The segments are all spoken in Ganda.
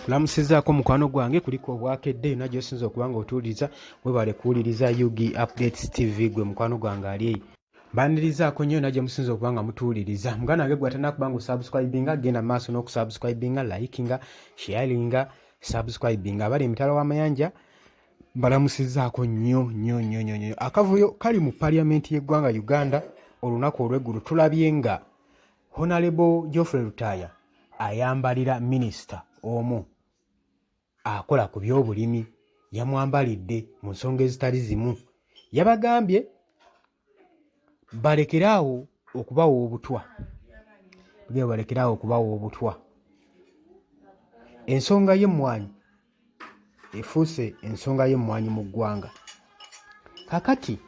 Lamusizaako mukwano gwange kuliko obwakedde yonna gy'osinza okuba nga otuwuliriza webale kuwuliriza Yugi Updates TV gwe mukwano gwange ali eyo. Mbanirizaako nnyo yonna gye musinza okuba nga mutuwuliriza. Muganda wange gwe atannakuba nga osubscribinga genda mu maaso n'okusubscribinga, likinga, sharinga, subscribinga. Abali emitala w'amayanja mbalamusizaako nnyo. Akavuyo kali mu Parliament y'eggwanga Uganda olunaku olw'eggulu tulabye nga Honorable Geoffrey Rutaya ayambalira minisita omu akola ku by'obulimi, yamwambalidde mu nsonga ezitali zimu. Yabagambye balekeraawo okubawa obutwa. Ensonga y'emmwanyi efuuse ensonga y'emmwanyi mu ggwanga. Kakati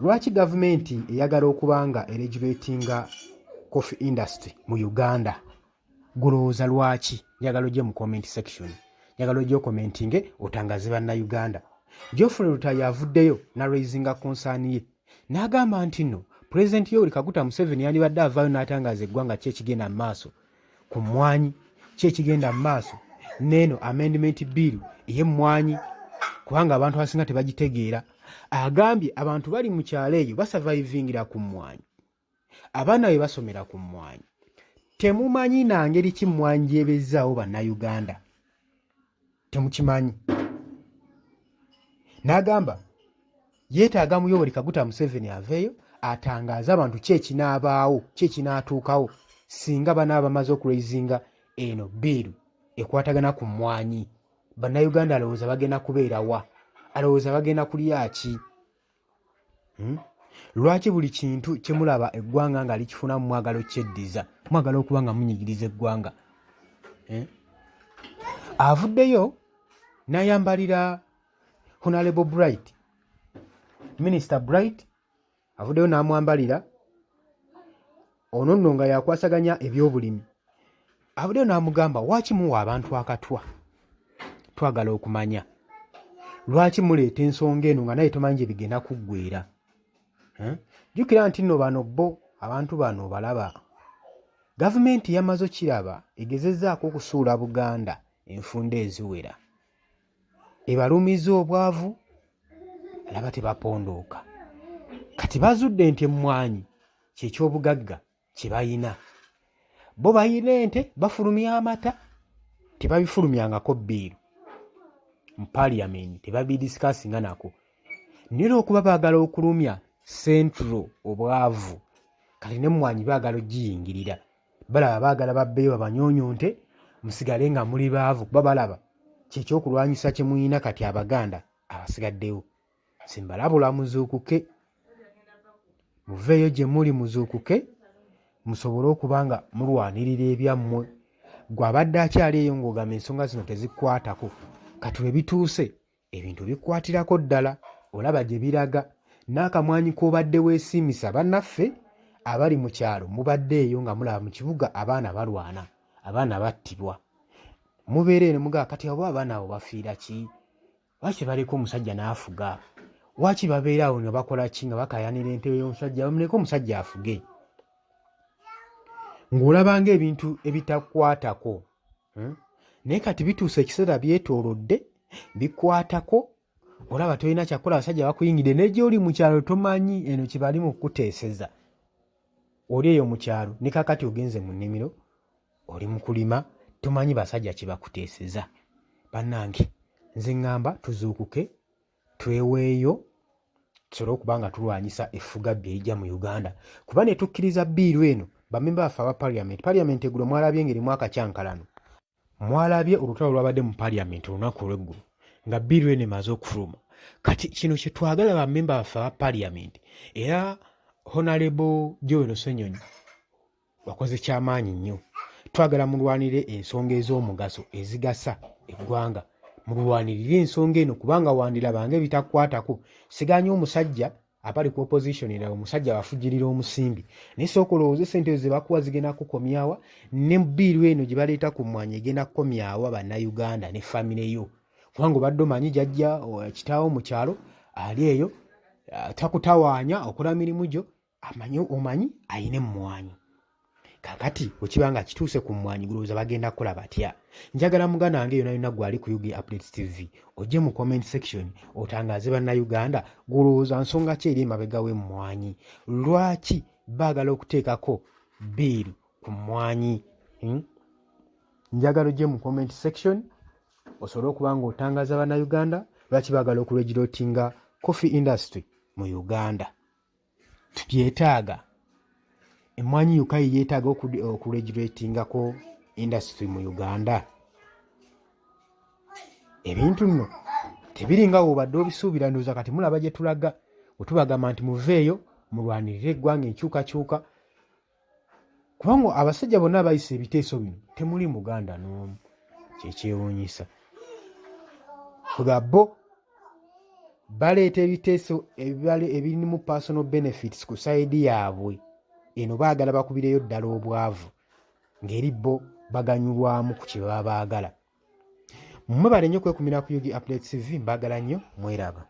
lwaki gavumenti eyagala okuba nga eregulatinga coffee industry mu Uganda? Gulowooza lwaki? Njagala ojje mu comment section, njagala ojje okomentinge otangaze bannayuganda. Geoffrey Rutaya avuddeyo na raisinga concern ye n'agamba nti nno President Yoweri Kaguta Museveni yandibadde avaayo n'atangaza eggwanga ki ekigenda mu maaso ku mmwanyi, ki ekigenda mu maaso n'eno amendment bill ey'emmwanyi, kubanga abantu abasinga tebagitegeera. Agambye abantu bali mu kyalo eyo basurvivingira ku mmwanyi, abaana be basomera ku mmwanyi. Temumanyi na ngeri ki mmwanyi gy'ebezzaawo bannayuganda, temukimanyi. N'agamba yeetaaga mu Yoweri Kaguta Museveni aveeyo atangaaze abantu ki ekinaabaawo, ki ekinaatuukawo singa banaaba bamaze okuraisinga eno biiru ekwatagana ku mmwanyi. Bannayuganda alowooza bagenda kubeera wa? Alowooza bagenda kulya ki? Lwaki buli kintu kye mulaba eggwanga nga likifunamu mwagala okyeddiza, mwagala okuba nga munyigiriza eggwanga? Avuddeyo n'ayambalira Honorable Bright, Minister Bright avuddeyo n'amwambalira. Ono nno nga yakwasaganya eby'obulimi. Avuddeyo n'amugamba lwaki muwa abantu akatwa? Twagala okumanya lwaki muleeta ensonga eno nga naye tomanyi gye bigenda kuggweera. Jjukira nti nno bano bo abantu bano balaba. Gavumenti yamaze okiraba egezezzaako okusuula Buganda enfunda eziwera. Ebaluumiza obwavu, alaba tebapondooka. Kati bazudde nti emmwanyi kyekyobugagga kye bayina. Bo bayina ente, bafulumya amata, tebabifulumyangako bbiiru mu Parliament, tebabidisikasinga nako. Naye olw'okuba baagala okulumya Central obwavu, kati n'emmwanyi baagala ogiyingirira. Balaba baagala babbeeyo babanyonyonte musigale nga muli baavu, kuba balaba kyekyokulwanyisa kye muyina kati Abaganda abasigaddewo. Simbalabula muzuukuke, muveeyo gye muli muzuukuke, musobole okuba nga mulwanirira ebyammwe. Gwe abadde akyali eyo ng'ogamba ensonga zino tezikwatako, kati we bituuse ebintu bikwatirako ddala. Olaba gye biraga. N'akamwanyi k'obadde weesiimisa bannaffe abali mu kyalo, mubadde eyo nga mulaba mu kibuga abaana balwana, abaana battibwa. Mubeera eno mugaa kati abo abaana abo bafiira ki? Lwaki baliko omusajja n'afuga? Lwaki babeera awo nga bakola ki, nga bakayanira ente y'omusajja? Bamuleke omusajja afuge. Ng'olaba ng'ebintu ebitakwatako. Naye kati bituuse ekiseera byetoolodde bikwatako. Olaba tolina kyakola, abasajja bakuyingidde, ne gy'oli mu kyalo tomanyi eno kye bali mu kukuteeseza. Oli eyo mu kyalo ne kakati ogenze mu nnimiro oli mu kulima, tomanyi basajja kye bakuteeseza. Bannange nze ŋŋamba tuzuukuke, tweweeyo, tusobole okuba nga tulwanyisa effugabbi erijja mu Uganda. Kuba ne tukkiriza bbiiru eno, bammemba baffe aba Parliament eggulo mwalabye ng'erimu akacyankalano. Mwalabye olutalo lwabadde mu Parliament olunaku olw'eggulu nga bbiiru eno emaze okufuluma. Kati kino kye twagala bammemba baffe aba Parliament, era Honorable Joel Ssenyonyi wakoze kyamaanyi nnyo. Twagala mulwanire ensonga ez'omugaso ezigasa eggwanga. Mulwanirire ensonga eno kubanga wandirabanga ebitakwatako. Siganya omusajja abali ku opposition era omusajja bafujirira omusimbi. Naye sooka olowooze ssente ze bakuwa zigenda kukomyawa, ne bbiiru eno gye baleeta ku mmwanyi egenda kukomyawa bannayuganda ne famire yo. Kubanga obadde omanyi jjajja kitaawo mu kyalo ali eyo takutawaanya okola mirimu gyo, omanyi ayina emmwanyi. kakati wekiba nga kituuse ku mmwanyi gulowooza bagenda kukola batya? Njagala muganda wange yonna yonna gwali ku UG Updates TV ojje mu comment section otangaaze bannayuganda gulowooza nsonga ki eri emabega w'emmwanyi, lwaki baagala okuteekako bbiiru ku mmwanyi? Njagala ojje mu comment section osobole okuba ng'otangaaza bannayuganda lwaki baagala okuregulatinga coffee industry mu Uganda. Tubyetaaga. Emmwanyi yokka yeetaaga okuregulatingako industry mu Uganda. Ebintu nno tebiringa w'obadde obisuubira, ndowooza kati mulaba gye tulaga bwe tubagamba nti muveeyo mulwanirire eggwanga enkyukakyuka, kubanga abasajja bonna abayisa ebiteeso bino temuli Muganda n'omu. Kyekyewuunyisa bo baleeta ebiteeso ebirimu personal benefits ku sayidi yaabwe, eno baagala bakubireyo ddala obwavu ng'eri bo baganyulwamu ku kye baba baagala. Mmwe bale nnyo kwekumira ku UG Updates TV, mbaagala nnyo, mweraba.